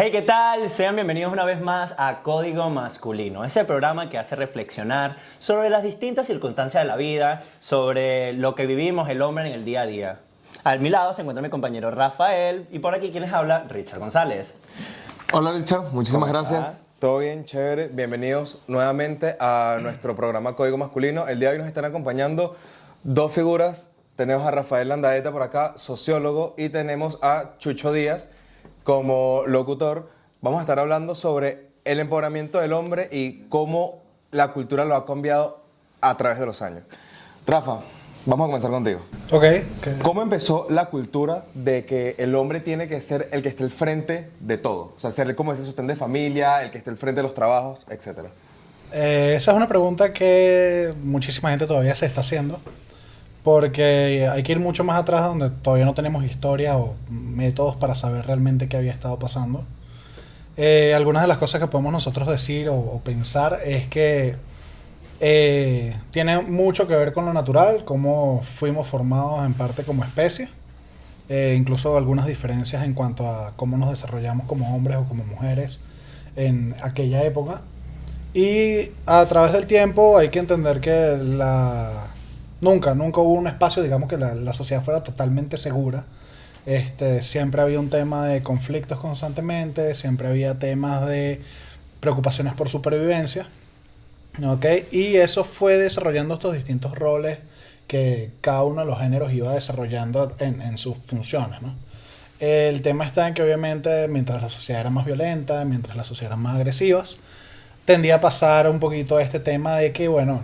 Hey, ¿qué tal? Sean bienvenidos una vez más a Código Masculino, ese programa que hace reflexionar sobre las distintas circunstancias de la vida, sobre lo que vivimos el hombre en el día a día. A mi lado se encuentra mi compañero Rafael y por aquí quien les habla, Richard González. Hola Richard, muchísimas ¿Cómo gracias. estás? Todo bien, chévere. Bienvenidos nuevamente a nuestro programa Código Masculino. El día de hoy nos están acompañando dos figuras. Tenemos a Rafael Landaeta por acá, sociólogo, y tenemos a Chucho Díaz como locutor. Vamos a estar hablando sobre el empoderamiento del hombre y cómo la cultura lo ha cambiado a través de los años. Rafa, vamos a comenzar contigo. Ok. ¿Cómo empezó la cultura de que el hombre tiene que ser el que esté al frente de todo? O sea, ser como ese sostén de familia, el que esté al frente de los trabajos, etcétera. Esa es una pregunta que muchísima gente todavía se está haciendo, porque hay que ir mucho más atrás donde todavía no tenemos historia o métodos para saber realmente qué había estado pasando. Algunas de las cosas que podemos nosotros decir o pensar es que tiene mucho que ver con lo natural, cómo fuimos formados en parte como especie, incluso algunas diferencias en cuanto a cómo nos desarrollamos como hombres o como mujeres en aquella época. Y a través del tiempo hay que entender que nunca hubo un espacio, digamos, que la sociedad fuera totalmente segura. Siempre había un tema de conflictos constantemente, siempre había temas de preocupaciones por supervivencia. ¿Okay? Y eso fue desarrollando estos distintos roles que cada uno de los géneros iba desarrollando en sus funciones, ¿no? El tema está en que obviamente mientras la sociedad era más violenta, mientras la sociedad era más agresivas, tendía a pasar un poquito este tema de que, bueno,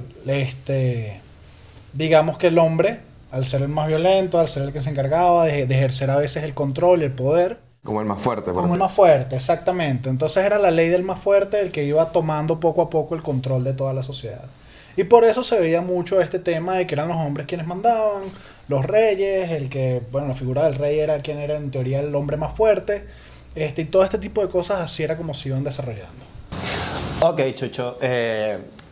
digamos que el hombre, al ser el más violento, al ser el que se encargaba de ejercer a veces el control y el poder, Como el más fuerte, por como así el más fuerte, exactamente. Entonces era la ley del más fuerte el que iba tomando poco a poco el control de toda la sociedad. Y por eso se veía mucho este tema de que eran los hombres quienes mandaban, los reyes, la figura del rey era quien era en teoría el hombre más fuerte, y todo este tipo de cosas así era como se iban desarrollando. Ok, Chucho.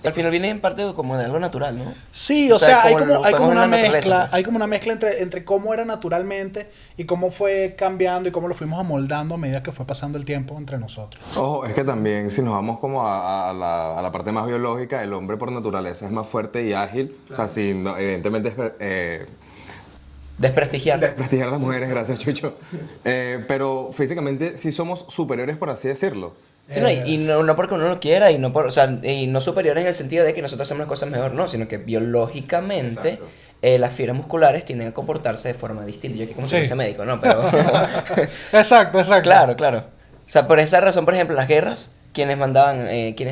Al final viene en parte como de algo natural, ¿no? Sí, o sea, hay como como lo vemos en una la naturaleza, mezcla, pues. hay como una mezcla entre cómo era naturalmente y cómo fue cambiando y cómo lo fuimos amoldando a medida que fue pasando el tiempo entre nosotros. Ojo, es que también si nos vamos como a la parte más biológica, el hombre por naturaleza es más fuerte y ágil. Claro. O sea, si no, evidentemente Desprestigiar. desprestigiar a las mujeres, gracias Chucho. Pero físicamente sí somos superiores, por así decirlo. Sí, no porque uno lo quiera y no superior en el sentido de que nosotros hacemos las cosas mejor, no, sino que biológicamente las fibras musculares tienden a comportarse de forma distinta. Yo aquí como si fuese médico, ¿no? Pero Exacto. claro. O sea, por esa razón, por ejemplo, en las guerras, quienes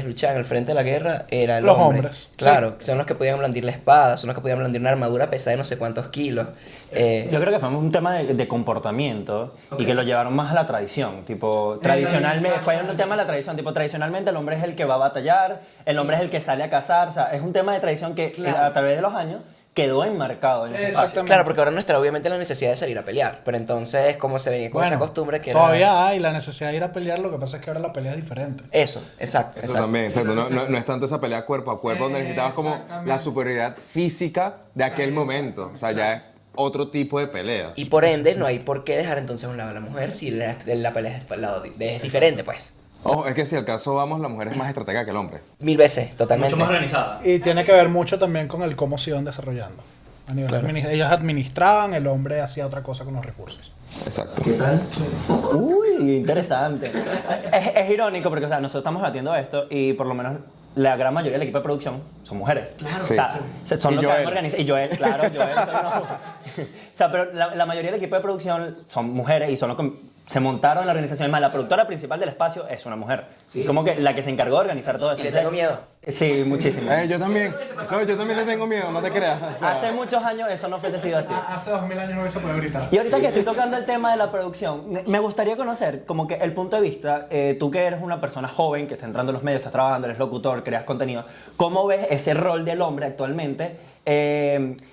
luchaban al frente de la guerra eran Los los hombres. hombres. Claro, son los que podían blandir la espada, son los que podían blandir una armadura pesada de no sé cuántos kilos. Yo creo que fue un tema de comportamiento y que lo llevaron más a la tradición. Tipo, tradicionalmente, fue un tema de la tradición. Tipo, tradicionalmente el hombre es el que va a batallar, el hombre es el que sale a cazar. O sea, es un tema de tradición que a través de los años quedó enmarcado en ese espacio. Exactamente. Claro, porque ahora no está obviamente la necesidad de salir a pelear, pero entonces como se venía con esa costumbre que todavía hay la necesidad de ir a pelear, lo que pasa es que ahora la pelea es diferente. Eso, exacto. Eso también, exacto. No es tanto esa pelea cuerpo a cuerpo donde necesitabas como la superioridad física de aquel momento. O sea, ya es otro tipo de pelea. Y por ende no hay por qué dejar entonces a un lado a la mujer si la pelea es diferente, pues. Ojo, es que si al caso vamos, la mujer es más estratega que el hombre. 1000 veces, totalmente. Mucho más organizada. Y tiene que ver mucho también con el cómo se iban desarrollando. A nivel ellos administraban, el hombre hacía otra cosa con los recursos. Exacto. ¿Qué tal? Uy, interesante. Es irónico porque, o sea, nosotros estamos batiendo esto y por lo menos la gran mayoría del equipo de producción son mujeres. Claro. O sea, son Y los que Joel. han organizado. Y Joel, claro, Joel. O sea, pero la mayoría del equipo de producción son mujeres y son los que se montaron en la organización. Es más, la productora principal del espacio es una mujer. Sí. Como que la que se encargó de organizar todo eso. Y le tengo miedo. Sí, muchísimo. Yo también. No, yo también le tengo miedo, no te creas. O sea, Hace muchos años eso no fuese sido así. Hace 2000 años no hubiese podido gritar. Y ahorita que estoy tocando el tema de la producción, me gustaría conocer como que el punto de vista, tú que eres una persona joven, que está entrando en los medios, estás trabajando, eres locutor, creas contenido, ¿cómo ves ese rol del hombre actualmente?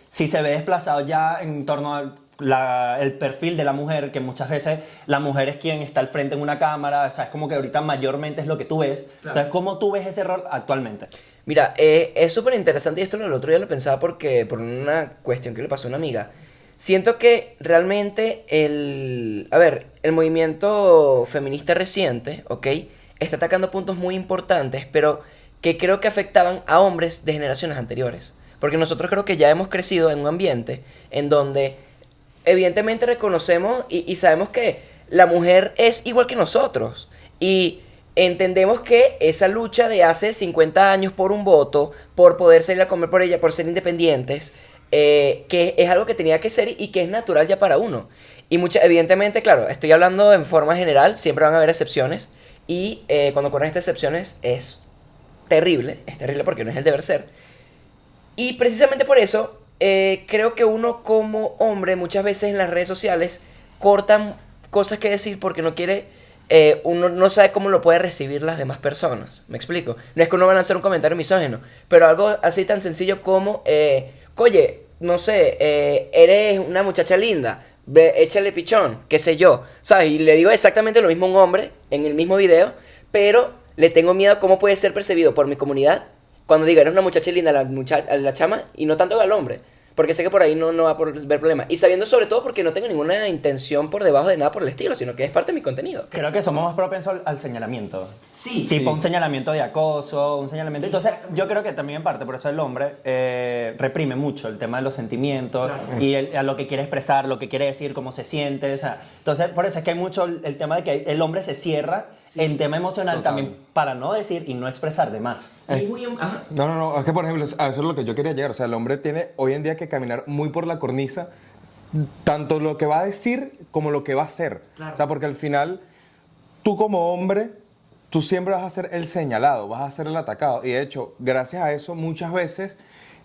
Si se ve desplazado ya en torno al el perfil de la mujer, que muchas veces la mujer es quien está al frente en una cámara, o sea, es como que ahorita mayormente es lo que tú ves. Claro. O sea, ¿cómo tú ves ese rol actualmente? Mira, es súper interesante y esto el otro día lo pensaba porque por una cuestión que le pasó a una amiga. siento que realmente el movimiento feminista reciente, ¿ok? Está atacando puntos muy importantes, pero que creo que afectaban a hombres de generaciones anteriores. Porque nosotros creo que ya hemos crecido en un ambiente en donde evidentemente reconocemos y sabemos que la mujer es igual que nosotros. Y entendemos que esa lucha de hace 50 años por un voto, por poder salir a comer por ella, por ser independientes, que es algo que tenía que ser y que es natural ya para uno. Y evidentemente, claro, estoy hablando en forma general, siempre van a haber excepciones. Y cuando ocurren estas excepciones es terrible porque no es el deber ser. Y precisamente por eso, creo que uno como hombre muchas veces en las redes sociales corta cosas que decir porque no quiere, uno no sabe cómo lo puede recibir las demás personas. ¿Me explico? No es que uno van a hacer un comentario misógino, pero algo así tan sencillo como, oye, no sé, eres una muchacha linda, ve, échale pichón, qué sé yo, ¿sabes? Y le digo exactamente lo mismo a un hombre en el mismo video, pero le tengo miedo a cómo puede ser percibido por mi comunidad cuando diga, eres una muchacha linda a la chama y no tanto al hombre. Porque sé que por ahí no va a haber problema. Y sabiendo sobre todo porque no tengo ninguna intención por debajo de nada por el estilo, sino que es parte de mi contenido. Creo que somos más propensos al señalamiento. Sí. Tipo un señalamiento de acoso, un señalamiento... Entonces, yo creo que también en parte, por eso el hombre reprime mucho el tema de los sentimientos y a lo que quiere expresar, lo que quiere decir, cómo se siente. O sea, entonces, por eso es que hay mucho el tema de que el hombre se cierra en tema emocional también para no decir y no expresar de más. No, es que por ejemplo, a eso es lo que yo quería llegar. O sea, el hombre tiene hoy en día que caminar muy por la cornisa, tanto lo que va a decir como lo que va a hacer. Claro. O sea, porque al final, tú como hombre, tú siempre vas a ser el señalado, vas a ser el atacado. Y de hecho, gracias a eso, muchas veces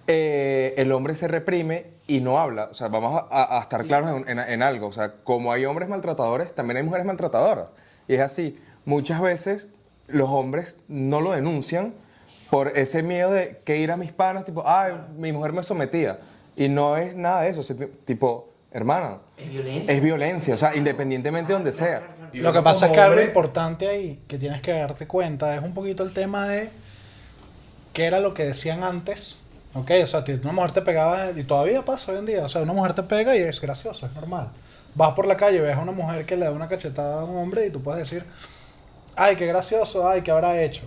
el hombre se reprime y no habla. O sea, vamos a estar claros en algo. O sea, como hay hombres maltratadores, también hay mujeres maltratadoras. Y es así. Muchas veces los hombres no lo denuncian por ese miedo de que ir a mis panas, tipo, ay, mi mujer me sometía. Y no es nada de eso, tipo, hermana. Es violencia. Es violencia, o sea, independientemente de donde sea. Lo que pasa es que algo importante ahí que tienes que darte cuenta es un poquito el tema de qué era lo que decían antes. Ok, o sea, una mujer te pegaba, y todavía pasa hoy en día, o sea, una mujer te pega y es gracioso, es normal. Vas por la calle, ves a una mujer que le da una cachetada a un hombre y tú puedes decir, ay, qué gracioso, ay, ¿qué habrá hecho?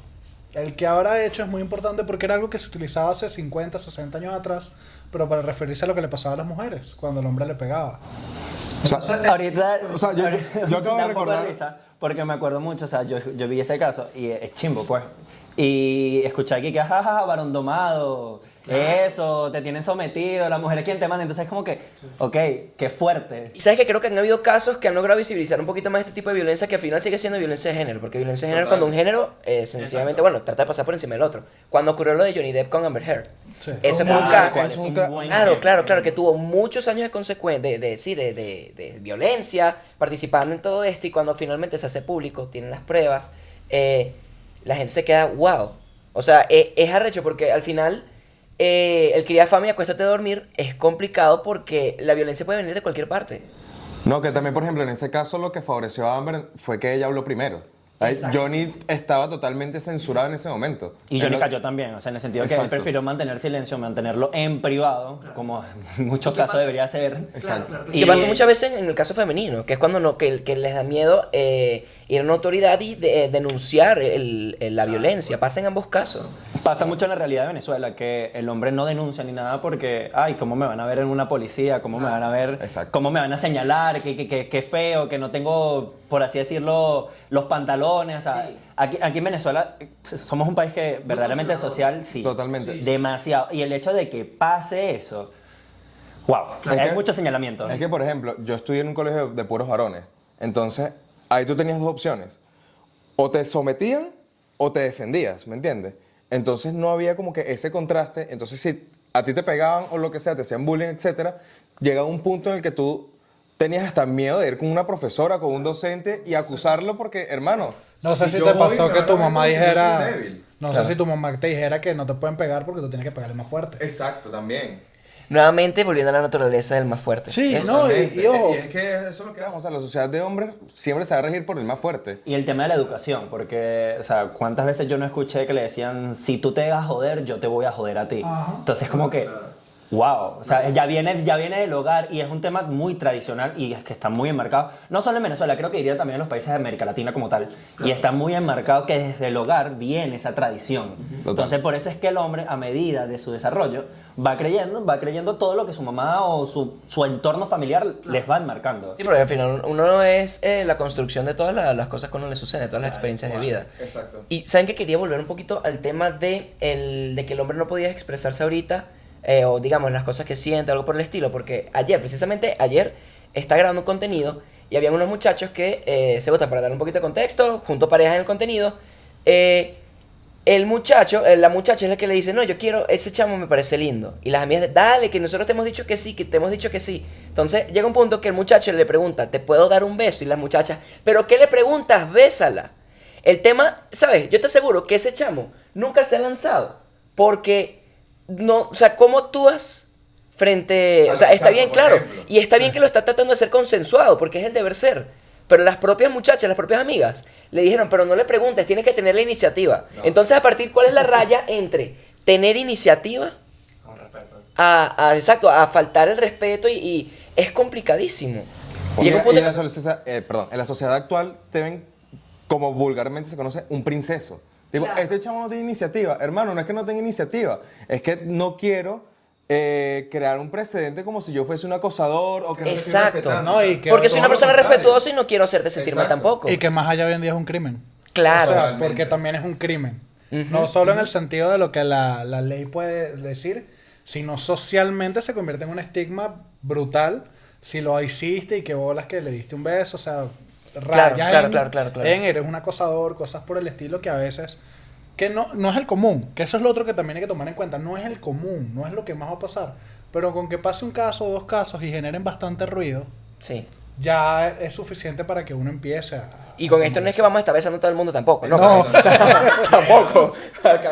El que habrá hecho es muy importante porque era algo que se utilizaba hace 50, 60 años atrás, pero para referirse a lo que le pasaba a las mujeres cuando el hombre le pegaba. O sea, Ahorita, o sea, yo acabo de da un poco recordar... risa porque me acuerdo mucho, o sea, yo vi ese caso y es chimbo, pues. Y escuché aquí que, jajaja, varón domado, eso, te tienen sometido, la mujer es quien te manda, entonces es como que, ok, qué fuerte. Y sabes que creo que han habido casos que han logrado visibilizar un poquito más este tipo de violencia que al final sigue siendo violencia de género, porque violencia de género es cuando un género sencillamente, bueno, trata de pasar por encima del otro. Cuando ocurrió lo de Johnny Depp con Amber Heard, ese fue un caso, claro, que tuvo muchos años de violencia, participando en todo esto y cuando finalmente se hace público, tienen las pruebas, la gente se queda, wow. O sea, es arrecho porque al final... el criar fama y acuéstate a dormir es complicado porque la violencia puede venir de cualquier parte. No, que también, por ejemplo, en ese caso lo que favoreció a Amber fue que ella habló primero. Johnny estaba totalmente censurado en ese momento. Y Johnny cayó también, o sea, en el sentido que él prefirió mantener silencio, mantenerlo en privado, como en muchos casos debería ser. Exacto. Y que pasa muchas veces en el caso femenino, que es cuando que les da miedo ir a una autoridad y denunciar la violencia. Pasa en ambos casos. Pasa mucho en la realidad de Venezuela, que el hombre no denuncia ni nada porque, ay, ¿cómo me van a ver en una policía? ¿Cómo me van a ver? Exacto. ¿Cómo me van a señalar? ¿Qué feo? Que no tengo, por así decirlo, los pantalones. O sea, Sí. aquí en Venezuela somos un país que verdaderamente social, sí. Totalmente. Demasiado. Y el hecho de que pase eso, wow, hay muchos señalamientos. Es que, por ejemplo, yo estudié en un colegio de puros varones. Entonces, ahí tú tenías dos opciones. O te sometían o te defendías, ¿me entiendes? Entonces no había como que ese contraste. Entonces si a ti te pegaban o lo que sea, te hacían bullying, etcétera, llegaba un punto en el que tú tenías hasta miedo de ir con una profesora, con un docente y acusarlo porque, hermano... No sé si yo te voy, pasó me que van tu a ver mamá como si yo soy dijera... débil. No Claro. sé si tu mamá te dijera que no te pueden pegar porque tú tienes que pegarle más fuerte. Exacto, también. Nuevamente volviendo a la naturaleza del más fuerte. Sí, ¿Ves? no, y ojo. Y es que eso es lo que vamos, o sea, la sociedad de hombres siempre se va a regir por el más fuerte. Y el tema de la educación, porque, o sea, ¿cuántas veces yo no escuché que le decían, si tú te vas a joder, yo te voy a joder a ti? Ajá. Entonces, como que, Wow, o sea, ya viene del hogar y es un tema muy tradicional y es que está muy enmarcado, no solo en Venezuela, creo que iría también en los países de América Latina como tal, y está muy enmarcado que desde el hogar viene esa tradición. Entonces, por eso es que el hombre, a medida de su desarrollo, va creyendo todo lo que su mamá o su entorno familiar les va enmarcando. Sí, porque al final uno es la construcción de todas las cosas que a uno le suceden, todas las experiencias de vida. Exacto. Y saben que quería volver un poquito al tema de que el hombre no podía expresarse ahorita, o digamos las cosas que siente, algo por el estilo, porque precisamente ayer, está grabando un contenido y habían unos muchachos que, se gustan, para dar un poquito de contexto, junto a parejas en el contenido, el muchacho, la muchacha es la que le dice, no, yo quiero, ese chamo me parece lindo. Y las amigas, dale, que nosotros te hemos dicho que sí, que te hemos dicho que sí. Entonces llega un punto que el muchacho le pregunta, ¿te puedo dar un beso? Y las muchachas, ¿pero qué le preguntas? Bésala. El tema, ¿sabes? Yo te aseguro que ese chamo nunca se ha lanzado. Porque, no, o sea, ¿cómo actúas frente? O sea, está bien, claro. Y está bien que lo está tratando de ser consensuado, porque es el deber ser. Pero las propias muchachas, las propias amigas, le dijeron, pero no le preguntes, tienes que tener la iniciativa. No. Entonces, a partir, ¿cuál es la raya entre tener iniciativa Con respeto. Exacto, a faltar el respeto y es complicadísimo. Y en la sociedad actual te ven, como vulgarmente se conoce, un princeso. Digo, Claro. este chamo no tiene iniciativa. Hermano, no es que no tenga iniciativa, es que no quiero crear un precedente como si yo fuese un acosador o que no te estoy Exacto. respetando. No, y que Porque soy una todo lo persona contrario. respetuosa y no quiero hacerte sentir mal Exacto. tampoco. Y que más allá hoy en día es un crimen. Claro. O sea, Totalmente. porque también es un crimen. Ujú, No solo en el sentido de lo que la ley puede decir, sino socialmente se convierte en un estigma brutal si lo hiciste y que bolas que le diste un beso, o sea, rayas claro. en eres un acosador, cosas por el estilo que a veces que no es el común, que eso es lo otro que también hay que tomar en cuenta, no es el común, no es lo que más va a pasar, pero con que pase un caso o dos casos y generen bastante ruido, Sí. ya es suficiente para que uno empiece a... Y con esto no es que vamos a estar besando a todo el mundo tampoco, ¿no? No. Tampoco.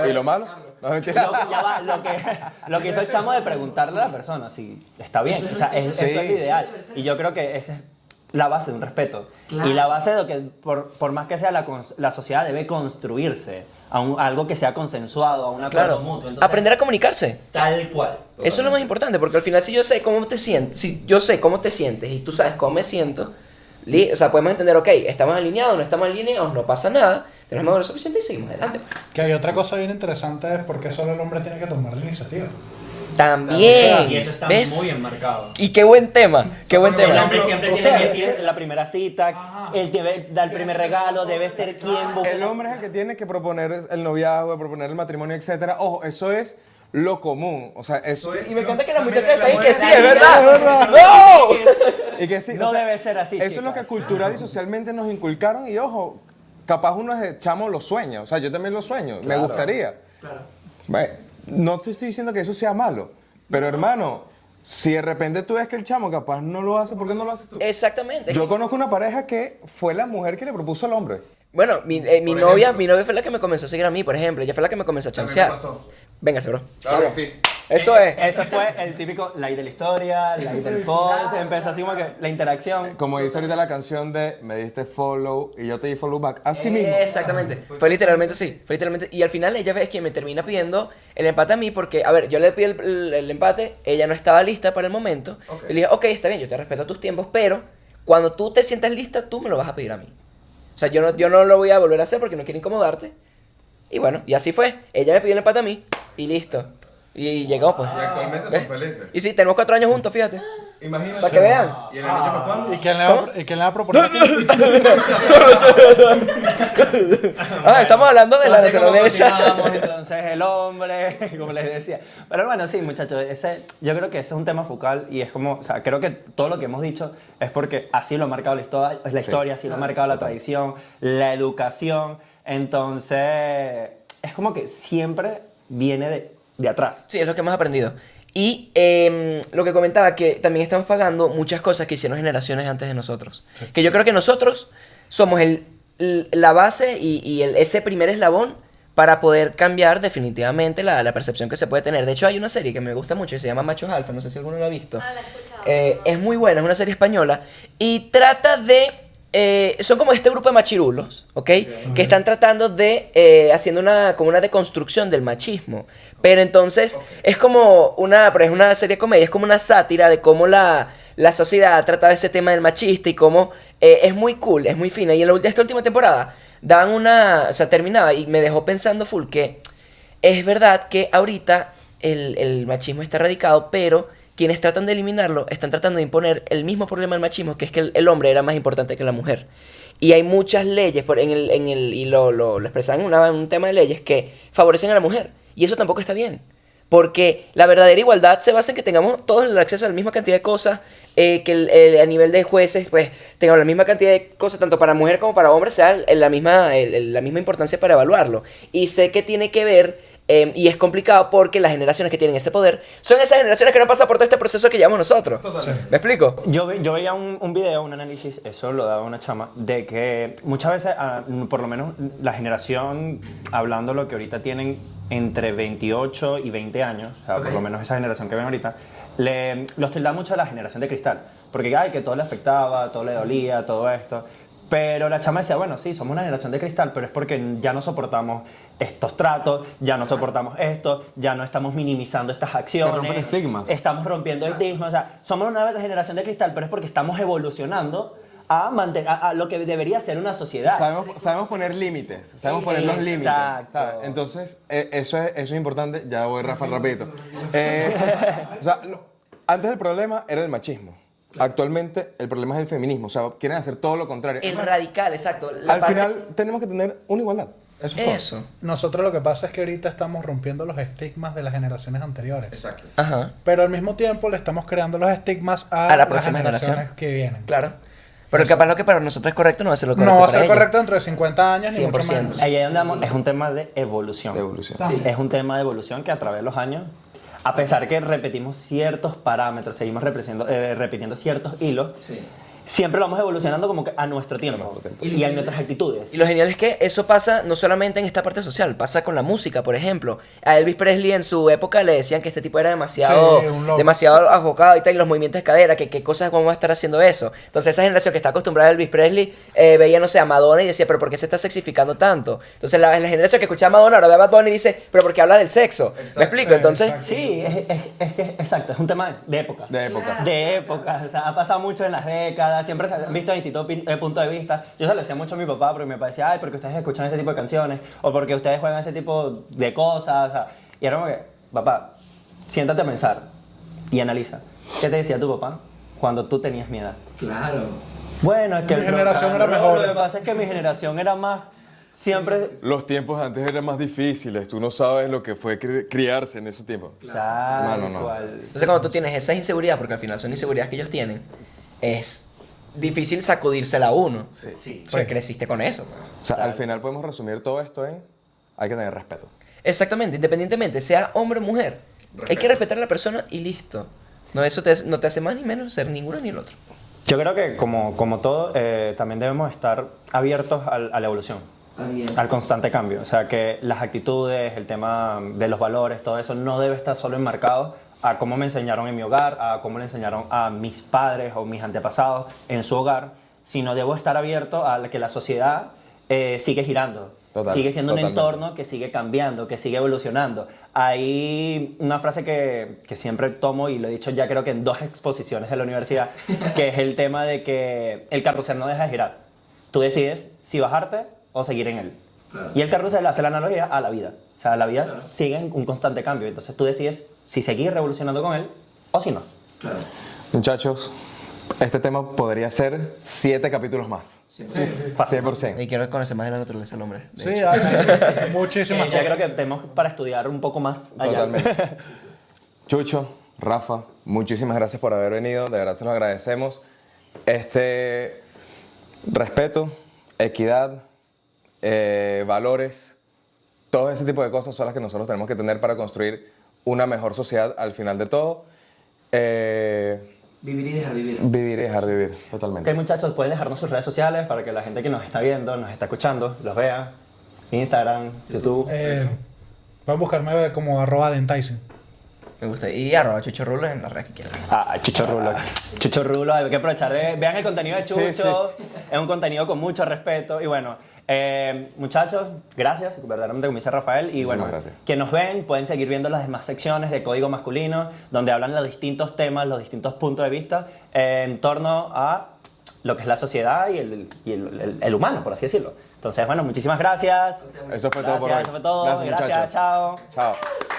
¿Y lo malo? No, mentira. Ya va, lo que hizo el chamo de preguntarle a la persona si está bien, o sea, eso es lo ideal. Y yo creo que esa es la base de un respeto. Claro. Y la base de lo que, por más que sea, la sociedad debe construirse a algo que sea consensuado, a un acuerdo Claro. mutuo. Entonces, Aprender a comunicarse. tal cual. Eso es lo más importante, porque al final si yo sé cómo te sientes, si yo sé cómo te sientes y tú sabes cómo me siento, o sea, podemos entender, ok, estamos alineados, no estamos alineados, no pasa nada, tenemos lo suficiente y seguimos adelante. Que hay otra cosa bien interesante es por qué solo el hombre tiene que tomar la iniciativa. También, Y eso está ¿ves? muy enmarcado. Y qué buen tema, qué buen El tema. hombre siempre O tiene sea, que decir la primera cita, él debe dar el primer regalo, debe ser quien busque. El hombre es el que tiene que proponer el noviazgo, proponer el matrimonio, etcétera. Ojo, eso es lo común. O sea, eso es. Y me encanta que las muchachas están ahí que mujer- sí, es Sí, verdad. es verdad. ¡No! Y que sí, No o sea, debe ser así, Eso es lo que chicas. cultural y socialmente nos inculcaron. Y ojo, capaz uno de chamo lo sueña. O sea, yo también lo sueño. Me Claro. gustaría. No te estoy diciendo que eso sea malo. Pero hermano, si de repente tú ves que el chamo capaz no lo hace, ¿por qué no lo haces tú? Exactamente. Yo conozco una pareja que fue la mujer que le propuso al hombre. Bueno, mi novia fue la que me comenzó a seguir a mí, por ejemplo. Ella fue la que me comenzó a chancear. pasó. Véngase, bro. Claro que sí. Eso es. Ese fue el típico like de la historia, like del post, empezó así como que la interacción. Como dice ahorita la canción de me diste follow y yo te di follow back. Así mismo. Exactamente. Fue literalmente así. Fue literalmente. Y al final ella es quien me termina pidiendo el empate a mí porque, a ver, yo le pido el empate, ella no estaba lista para el momento. Ok. Y le dije, ok, está bien, yo te respeto tus tiempos, pero cuando tú te sientas lista, tú me lo vas a pedir a mí. O sea, yo no lo voy a volver a hacer porque no quiero incomodarte. Y bueno, y así fue. Ella me pidió el empate a mí y listo. Y llegó, pues. Y actualmente ¿Ves? son felices. Y sí, tenemos 4 años juntos, fíjate. Imagínate. Para que vean. ¿Y el anillo para cuándo? ¿Y quién le ¿Cómo? va a proponer? Estamos hablando de la Así como naturaleza. continuábamos, entonces el hombre, como les decía. Pero bueno, sí, muchachos, yo creo que ese es un tema focal y es como, o sea, creo que todo lo que hemos dicho es porque así lo ha marcado la historia, así lo ha marcado la tradición, la educación. Entonces, es como que siempre viene de atrás. Sí, es lo que hemos aprendido. Y lo que comentaba, que también estamos pagando muchas cosas que hicieron generaciones antes de nosotros. Que yo creo que nosotros somos la base y ese primer eslabón para poder cambiar definitivamente la percepción que se puede tener. De hecho, hay una serie que me gusta mucho y se llama Machos Alfa, no sé si alguno lo ha visto. Ah, la he escuchado. Es muy buena, es una serie española y trata de son como este grupo de machirulos, ¿ok? Que están tratando de, haciendo como una deconstrucción del machismo. Pero entonces es como pero es una serie de comedia, es como una sátira de cómo la sociedad ha tratado ese tema del machista y cómo es muy cool, es muy fina. Y en esta última temporada o sea, terminaba y me dejó pensando full que es verdad que ahorita el machismo está erradicado, pero quienes tratan de eliminarlo están tratando de imponer el mismo problema del machismo, que es que el hombre era más importante que la mujer. Y hay muchas leyes, y lo expresan en un tema de leyes que favorecen a la mujer. Y eso tampoco está bien. Porque la verdadera igualdad se basa en que tengamos todos el acceso a la misma cantidad de cosas, que a nivel de jueces, pues, tengamos la misma cantidad de cosas, tanto para mujer como para hombre, sea la misma importancia para evaluarlo. Y sé que tiene que ver, y es complicado porque las generaciones que tienen ese poder son esas generaciones que no han pasado por todo este proceso que llevamos nosotros. ¿Me explico? Yo veía un video, un análisis, eso lo daba una chama, de que muchas veces, por lo menos la generación, hablando lo que ahorita tienen entre 28 y 20 años, o sea, por lo menos esa generación que ven ahorita, los tilda mucho a la generación de cristal, porque que todo le afectaba, todo le dolía, todo esto. Pero la chama decía, bueno, sí, somos una generación de cristal, pero es porque ya no soportamos estos tratos, ya no soportamos esto, ya no estamos minimizando estas acciones. Se rompen estigmas. Estamos rompiendo estigmas. O sea, somos una generación de cristal, pero es porque estamos evolucionando a lo que debería ser una sociedad. Sabemos poner límites, sabemos poner los límites. Exacto. ¿Sabes? Entonces, eso es importante. Ya voy, Rafa, rapidito. O sea, antes el problema era el machismo. Actualmente el problema es el feminismo, o sea, quieren hacer todo lo contrario. El radical, exacto. Al final tenemos que tener una igualdad. Eso es todo. Nosotros lo que pasa es que ahorita estamos rompiendo los estigmas de las generaciones anteriores. Exacto. Ajá. Pero al mismo tiempo le estamos creando los estigmas a la las próxima generaciones generación que vienen. Claro. Pero capaz lo que para nosotros es correcto no va a ser lo correcto No va a para ser ellos. correcto dentro de 50 años ni mucho 100%. menos. Ahí andamos, es un tema de evolución. Sí. Es un tema de evolución que a través de los años, a pesar que repetimos ciertos parámetros, seguimos repitiendo ciertos hilos, siempre lo vamos evolucionando como que a nuestro tiempo. Y a nuestras actitudes. Y lo genial es que eso pasa no solamente en esta parte social, pasa con la música, por ejemplo. A Elvis Presley en su época le decían que este tipo era demasiado abocado y tal, y los movimientos de cadera, que qué cosas cómo va a estar haciendo eso. Entonces esa generación que está acostumbrada a Elvis Presley veía, no sé, a Madonna y decía, pero ¿por qué se está sexificando tanto? Entonces la generación que escuchaba a Madonna ahora ve a Bad Bunny y dice, pero ¿por qué habla del sexo? Exacto. ¿Me explico? Entonces... Exacto. Sí, es que, exacto, es un tema de época. De época. De época, o sea, ha pasado mucho en las décadas, siempre se han visto distintos puntos de vista. Yo se lo decía mucho a mi papá porque me parecía, ay, porque ustedes escuchan ese tipo de canciones, o porque ustedes juegan ese tipo de cosas, o sea, y era como que, papá, siéntate a pensar y analiza. ¿Qué te decía tu papá cuando tú tenías mi edad? Claro. Bueno, es que Mi generación era mejor. Lo que pasa es que mi generación era más, siempre... Los tiempos antes eran más difíciles. Tú no sabes lo que fue criarse en ese tiempo. Tal No. cual. Entonces cuando tú tienes esas inseguridades, porque al final son inseguridades que ellos tienen, es difícil sacudírsela a uno. Sí. Porque creciste con eso. O sea, al final podemos resumir todo esto en hay que tener respeto. Exactamente, independientemente, sea hombre o mujer. Hay que respetar a la persona y listo. No, eso no te hace más ni menos ser ninguno ni el otro. Yo creo que como todo, también debemos estar abiertos a la evolución. También. Al constante cambio. O sea, que las actitudes, el tema de los valores, todo eso no debe estar solo enmarcado a cómo me enseñaron en mi hogar, a cómo le enseñaron a mis padres o mis antepasados en su hogar, sino debo estar abierto a que la sociedad sigue girando. Sigue siendo un entorno que sigue cambiando, que sigue evolucionando. Hay una frase que siempre tomo y lo he dicho ya creo que en 2 exposiciones de la universidad, que es el tema de que el carrusel no deja de girar. Tú decides si bajarte o seguir en él. Claro. Y el carrusel hace la analogía a la vida. O sea, la vida sigue en un constante cambio. Entonces tú decides si seguir revolucionando con él o si no. Claro. Muchachos, este tema podría ser 7 capítulos más. Sí. 100%. Y quiero conocer más de la naturaleza del hombre. Sí, hay muchísimas Ya cosas. creo que tenemos para estudiar un poco más allá. Totalmente. Chucho, Rafa, muchísimas gracias por haber venido. De verdad se los agradecemos. Respeto, equidad, valores, todo ese tipo de cosas son las que nosotros tenemos que tener para construir una mejor sociedad al final de todo. Vivir y dejar vivir. Vivir y dejar vivir, totalmente. Ok, muchachos, pueden dejarnos sus redes sociales para que la gente que nos está viendo, nos está escuchando, los vea. Instagram, YouTube. Pueden buscarme como @dentyson. Me gusta. Y arroba Chucho Rulo en la red que quieran. Ah, Chucho Rulo. Chucho Rulo, hay que aprovechar de... Vean el contenido de Chucho, es un contenido con mucho respeto. Y bueno, muchachos, gracias, verdaderamente como dice Rafael. Y bueno, gracias. que nos ven, pueden seguir viendo las demás secciones de Código Masculino, donde hablan de los distintos temas, los distintos puntos de vista en torno a lo que es la sociedad y el humano, por así decirlo. Entonces, bueno, muchísimas gracias. Eso fue todo por Gracias, hoy. eso fue todo. Gracias, Gracias, muchachos. chao. Chao.